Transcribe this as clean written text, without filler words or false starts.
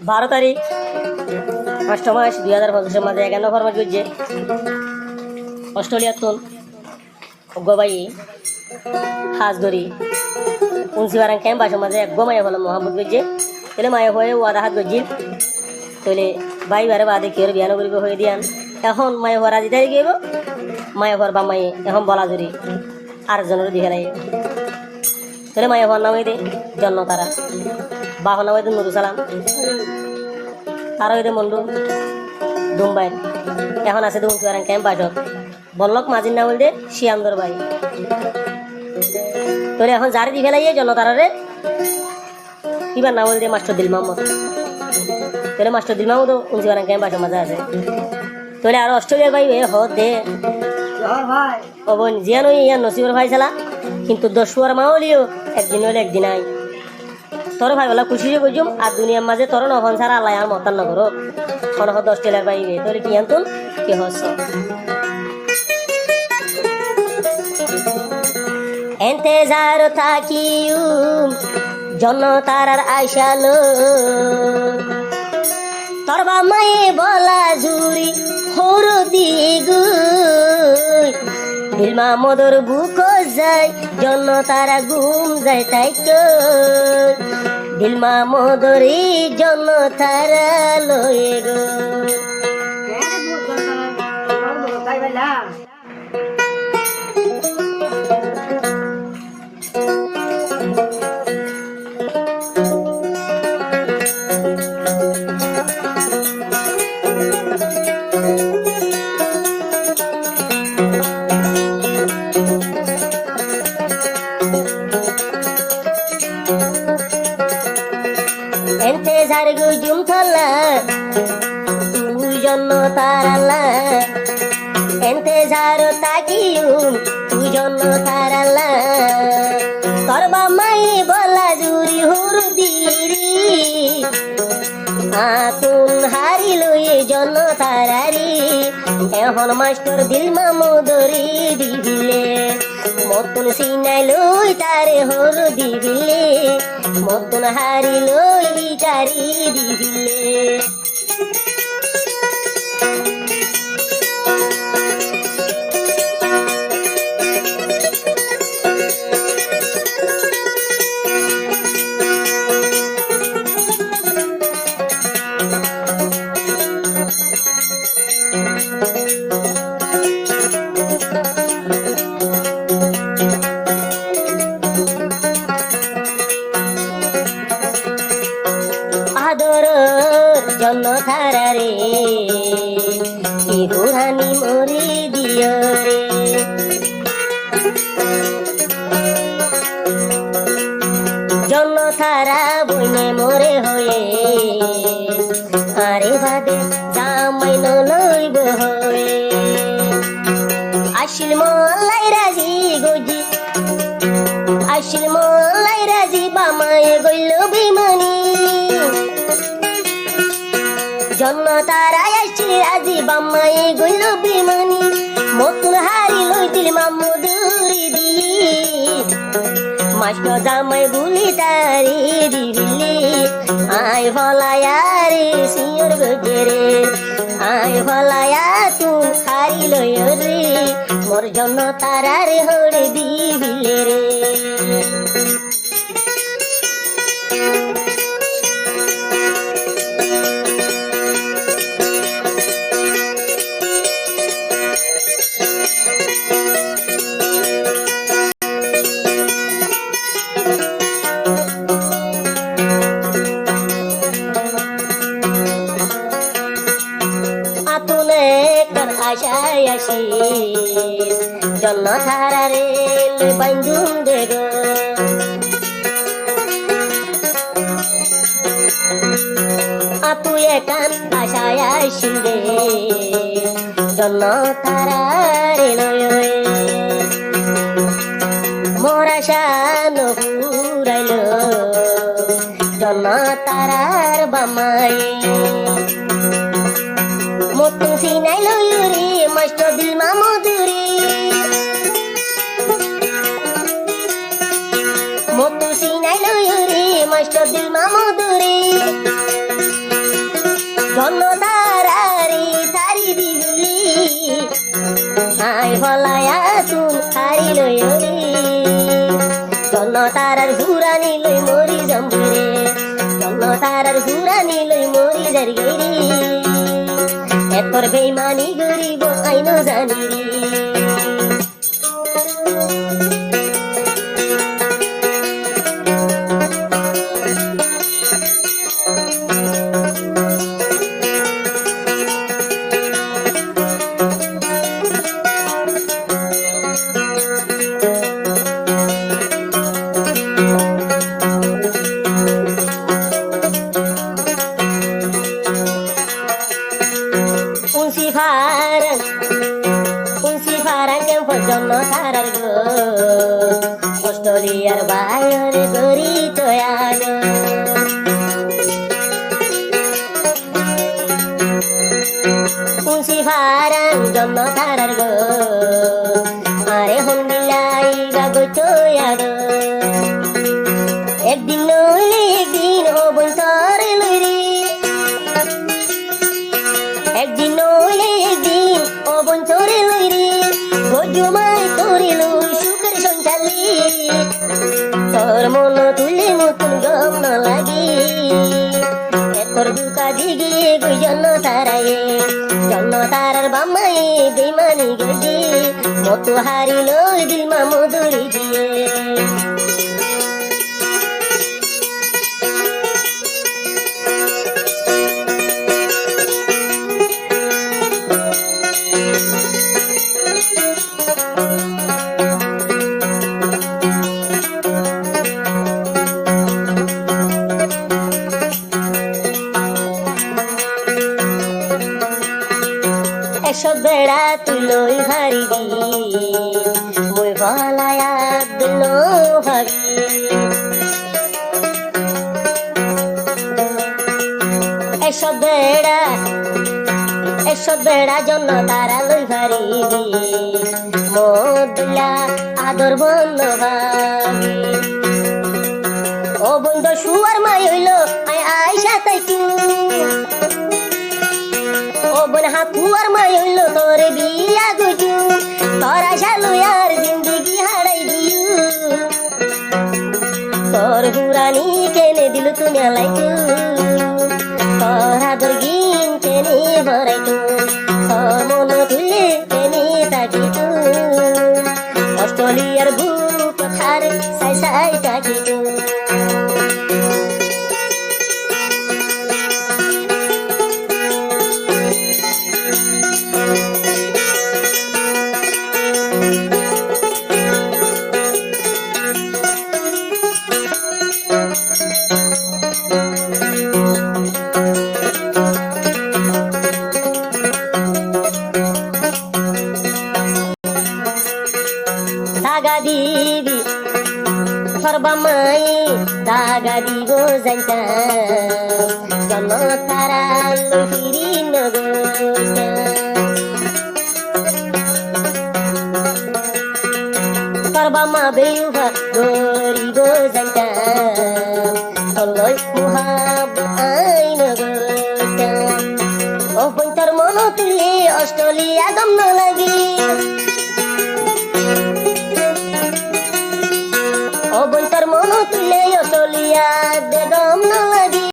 12 তারিখ 8 মাস 2025 মাঝে 51 ফরমাস করছে অস্ট্রেলিয়ার তুন গবাই হাজ ধরি 19 ক্যাম্প আসে মাঝে এক মায়া হলো মোহাম্মদ গজ্জে তাহলে মায়া হয়ে ওয়াদা হাত গজ্জিল তাহলে ভাই বারে বাদে কেউ বিয়ান করিব হয়ে দিয়ান এখন মায়া হওয়ার আজি তারিখ গেব মায়া হওয়ার বামাই এখন বলা ধরি আরেকজনের দিকে নাই তাহলে মায়া হওয়ার নামে দে জন্ম তারা বাহন নামে নুরু সালাম তারা হইতে মন্ডু দুম্বাই এখন আছে দুম ক্যাম্প বাসক বল্লক মাঝির নাম দে শিয়ান্দর ভাই তোরে এখন যারে দি ফেলাইয়ে জনতারারে কিবার নাম দে মাস্টার দিল মোহাম্মদ তোরে মাস্টার দিল মোহাম্মদ 19 ক্যাম্প বাসক মাঝে আছে তোরে আর অস্ট্রেলিয়ার ভাই হ দে অবন জিয়ানো ইয়ার নসিবর ভাই ছেলা কিন্তু 10 ফুয়ার মা হলিও একদিন হলে একদিন আই তোর ভাই বলা খুশি বুঝুম আর দুনিয়ার মাঝে তোর নখন ছাড়া আল্লাহ আর মতান নগর কোন অস্ট্রেলিয়ার ভাই তোর কি আনতুন কি হস এন্তেজার থাকিউম জনতারার আইসালো তোর বামায়ে বলা জুরি হর দিগু দিলমা মদর বুক যায় জনতারা ঘুম যায় তাই তো দিলমা মদরি জনতারা লয়ে গো এন্তেজার গুজুম থলা তুই জন্য তারালা এন্তেজার তাকিউম তুই জন্য তারালা তোর বামাই বলা জুরি হুর দিরি আতুন হারি লয়ে জন্য তারারি এখন মাস্টার দিল মামুদরি দিবিলে মতন সিনাই লই তারে হর দিবিলে মতন হারি লই তারি দিবিলে আদর জন্য ধারারে কি রুহানি মরি দিয় রে জন্য থারা বইনে মরে হয়ে আরে বাদে জামাই নলইব হয়ে আসিল মোল্লাই রাজি গজি আসিল মোল্লাই রাজি বামায়ে গইল বিমানি জন্ম তারা আসছিল আজি বাম্মায়ে গইল বিমানি মতুন হারি লই দিল মামুদুরি দি মাস্টার জামাই বুলি তারি দিবিলি আই ভলায়ারে সিয়র গজরে আই ভলায়া তুই হারি লই রে মোর জন্য তারারে হড়ে দিবিলে রে আশায় আসি জন্য ধারারে বান্ধুম দেগ আপু একান আশায় আসি রে জন্য তারারে লয় মোর আশা নপুরাইল জন্য তারার বামাই মতন সিনাই লই রে মাস্টার দিল মামুদুরি মতন সিনাই লই রে মাস্টার দিল মামুদুরি হরি জন্য তারার হুরানি লই মরি জম্বুরে জন্য তারার হুরানি লই মরি জারগেরি এতর বেইমানি গরিব আইনো জানি রে Unsi farang yang pojono sarar go Postoliar bayar gori toyano Unsi farang jono sarar go Are hundilai gago toyano Ekdin noile ekdin obon sore luri Ekdin noile ekdin obon sore luri Gojumai tori lui syukur soncali Tor mono tuli mutun gom no lagi Etor duka digi gui jono taraye Jono tarar bamai beimani gedi Motu hari loi dilma moduri diye Esok beda tuloi harigi Mui valayat dino hagi Esok beda jonno tara loi harigi Modula ador bondo hagi O bondo shuar mayoilo ay aisha taiku Obon hakuar mayulo tore biya guju Tora shalu yar zindagi harai diyu Tor hurani kene dilu tunya laiku Tora durgin kene horaitu Tor mono tule kene takitu Australiar bu pathar sai sai takitu Daga dibi Sorbamai Daga dibo zanta Jono taral hirin gosa Sorbama beyuha Gori go zanta